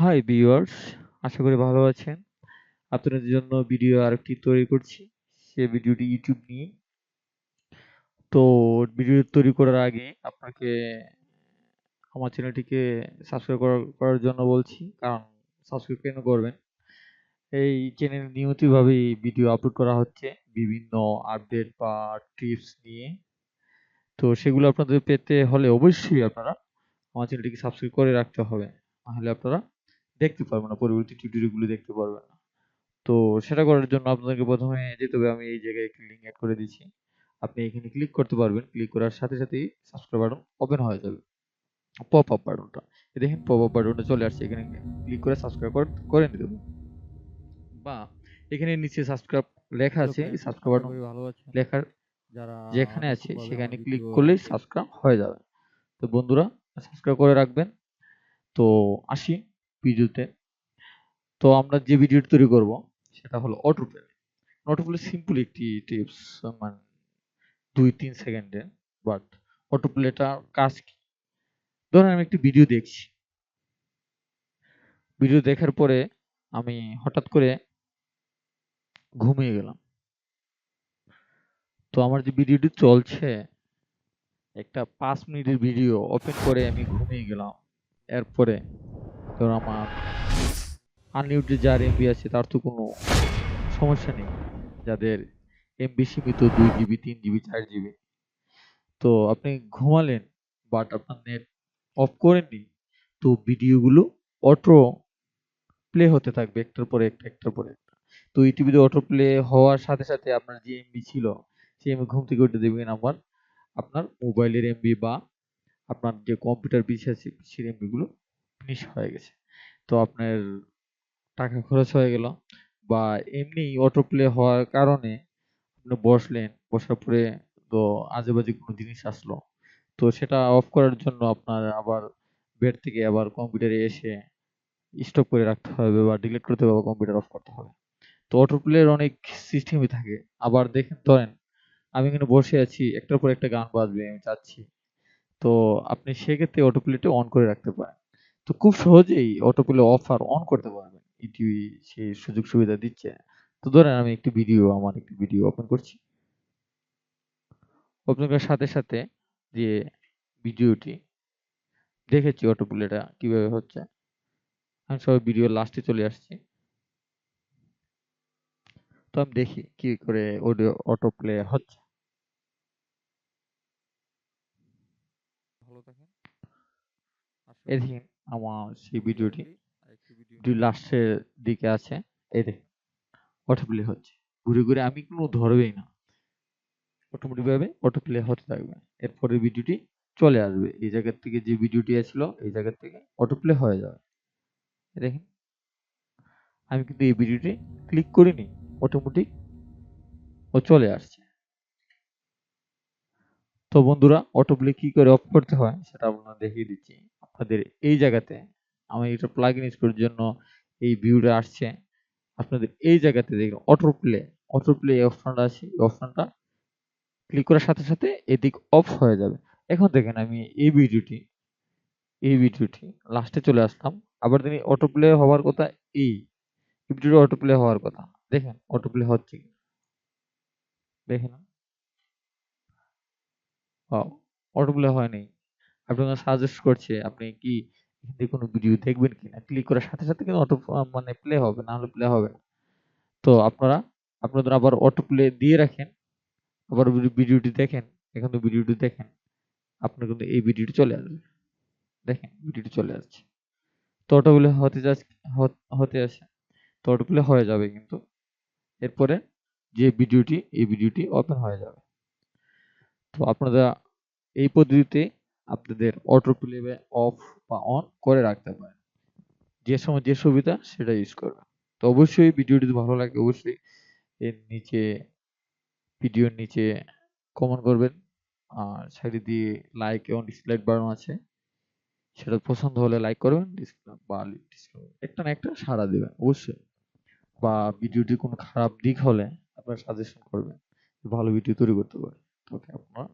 Hi viewers, আশা করি ভালো আছেন। আপনাদের জন্য ভিডিও আরেকটি তৈরি করছি। সে ভিডিওটি ইউটিউব নিয়ে। তো ভিডিও তৈরি করার আগে আপনাকে আমার চ্যানেলটিকে সাবস্ক্রাইব করার জন্য বলছি। কারণ সাবস্ক্রাইব কেন করবেন? এই চ্যানেলে নিয়মিতভাবে ভিডিও আপলোড করা হচ্ছে বিভিন্ন আপডেট বা টিপস নিয়ে। তো সেগুলো আপনাদের পেতে হলে অবশ্যই আপনারা আমার চ্যানেলটিকে সাবস্ক্রাইব করে রাখতে হবে। নাহলে আপনারা দেখতে পারবেন না, পরবর্তী টিউটোরিয়ালগুলো দেখতে পারবেন না। তো সেটা করার জন্য আপনাকে প্রথমে যেতে হবে, আমি এই জায়গায় একটি লিঙ্ক অ্যাড করে দিচ্ছি। আপনি এখানে ক্লিক করতে পারবেন। ক্লিক করার সাথে সাথেই সাবস্ক্রাইব বাটন ওপেন হয়ে যাবে। পপ আপ বাটনটা দেখেন, পপ আপ বাটনটা চলে আসছে। এখানে ক্লিক করে সাবস্ক্রাইব করে নিতে হবে। বা এখানে নিচে সাবস্ক্রাইব লেখা হ্যালো আছে, এই ফ্রেন্ডস, সাবস্ক্রাইব আশা বাটন করি ভালো আছেন। লেখার যারা যেখানে আছে নতুনভাবে আমার সেখানে ক্লিক ভিডিও করলেই সাবস্ক্রাইব হয়ে যাবে। তো বন্ধুরা, সাবস্ক্রাইব করে রাখবেন। তো আসি ভিডিওতে। তো আমরা যে ভিডিওটি তৈরি করব সেটা হলো auto play. Auto play simple একটি টিপস, মানে ২-৩ সেকেন্ডে। বাট অটো প্লেটা কাজ কি? ধরেন আমি একটি ভিডিও দেখছি। ভিডিও দেখার পরে আমি হঠাৎ করে ঘুমিয়ে গেলাম। তো আমার যে ভিডিওটি চলছে, একটা ৫ মিনিটের ভিডিও ওপেন করে আমি ঘুমিয়ে গেলাম। এরপরে ধরুন আমার আনলিমিটেড যার এমবি আছে তার তো কোনো সমস্যা নেই। যাদের এমবি সীমিত ২ জিবি, ৩ জিবি, ৪ জিবি। তো আপনি ঘুমালেন, বাট আপনার নেট অফ করেননি। তো ভিডিওগুলো অটো প্লে হতে থাকবে একটার পরে একটা, একটার পরে একটা। তো ইউটিউবে অটো প্লে হওয়ার সাথে সাথে আপনার যে এমবি ছিল, সেই এমবি ঘুম থেকে উঠে দেখবেন আমার আপনার মোবাইলের এমবি বা আপনার যে কম্পিউটার পিসি আছে, পিসির এমবি গুলো ফিনিশ হয়ে গেছে। তো আপনার টাকা খরচ হয়ে গেল, বা এমনি অটো প্লে হওয়ার কারণে আপনি বসলেন, বসার পরে তো আজেবাজে কোনো জিনিস আসলো। তো সেটা অফ করার জন্য আপনার আবার বেড থেকে আবার কম্পিউটারে এসে স্টপ করে রাখতে হবে বা ডিলিট করতে হবে, বা কম্পিউটার অফ করতে হবে। তো অটো প্লের অনেক সিস্টেমই থাকে। আবার দেখেন, ধরেন আমি এখানে বসে আছি, একটার পর একটা গান বাজবে, আমি চাচ্ছি। তো আপনি সেক্ষেত্রে অটো প্লেটা অন করে রাখতে পারেন। তো খুব সহজেই অটো প্লে অফ আর অন করতে পারবেন। এটি সেই সুযোগ সুবিধা দিচ্ছে। তো ধরেন আমি আমার একটি ভিডিও ওপেন করছি। ওপেন করার সাথে সাথে যে ভিডিওটি দেখেছি অটো প্লেটা কিভাবে হচ্ছে, আমি সবাই ভিডিও লাস্টে চলে আসছি। তো আমি দেখি কি করে অডিও অটো প্লে হচ্ছে। ভালো থাকেন। আশা এই করি দেখেন আমার সেই খুবই ভিডিওটি তাড়াতাড়ি আরেকটি ভিডিও নিয়ে লাস্টের দিকে আছে। এই দেখেন অটো প্লে হচ্ছে। ঘুরে ঘুরে আমি কোনো ধরবেই না, অটোমেটিক ভাবে অটো প্লে হতে থাকবে। এরপরের ভিডিওটি চলে আসবে। এই জায়গা থেকে যে ভিডিওটি আসলো, এই জায়গা থেকে অটো প্লে হয়ে যাবে। এই দেখেন আমি কিন্তু এই ভিডিওটি ক্লিক করিনি, অটোমেটিক ও চলে আসছে। তো বন্ধুরা, অটো প্লে কি করে অফ করতে হয় সেটা আপনাদের দেখিয়ে দিচ্ছি। আপনাদের এই জায়গাতে আমি এটা প্লাগইন ইউজ করার জন্য এই ভিউটা আসছে। আপনাদের এই জায়গাতে দেখুন অটো প্লে অপশনটা আছে। এই অপশনটা ক্লিক করার সাথে সাথে এদিক অফ হয়ে যাবে। এখন দেখেন আমি এই ভিডিওটি লাস্টে চলে আসলাম। আবার দেখি অটো প্লে হওয়ার কথা, এই ভিডিওটি অটো প্লে হওয়ার কথা। দেখেন অটো প্লে হচ্ছে কি, দেখেন অটো প্লে হয়নি। আপনাকে সাজেস্ট করছে আপনি কি হিন্দি কোনো ভিডিও দেখবেন কিনা। ক্লিক করার সাথে সাথে কিন্তু অটো মানে প্লে হবে, না হলে প্লে হবে না। তো আপনাদের আবার অটো প্লে দিয়ে রাখেন, আবার ভিডিওটি দেখেন। এখন তো ভিডিওটি দেখেন, আপনার কিন্তু এই ভিডিওটি চলে আসবে। দেখেন ভিডিওটি চলে আসছে। তো অটো প্লে হতে আসে। তো অটো প্লে হয়ে যাবে কিন্তু এরপরে যে ভিডিওটি, এই ভিডিওটি ওপেন হয়ে যাবে। তো আপনারা এই পদ্ধতিতে আপনাদের অটো প্লে অফ বা অন করে রাখতে পারেন। যে সময় যে সুবিধা সেটা ইউজ করবেন। তো অবশ্যই ভিডিওটি যদি ভালো লাগে অবশ্যই এর নিচে, ভিডিওর নিচে কমেন্ট করবেন। আর সাইডে দিয়ে লাইক এবং ডিসলাইক বাটন আছে। সেটা পছন্দ হলে লাইক করবেন, একটা না একটা সাড়া দিবেন অবশ্যই। বা ভিডিওটির কোনো খারাপ দিক হলে আপনারা সাজেশন করবেন। ভালো ভিডিও তৈরি করতে পারি। ওকে আপনারা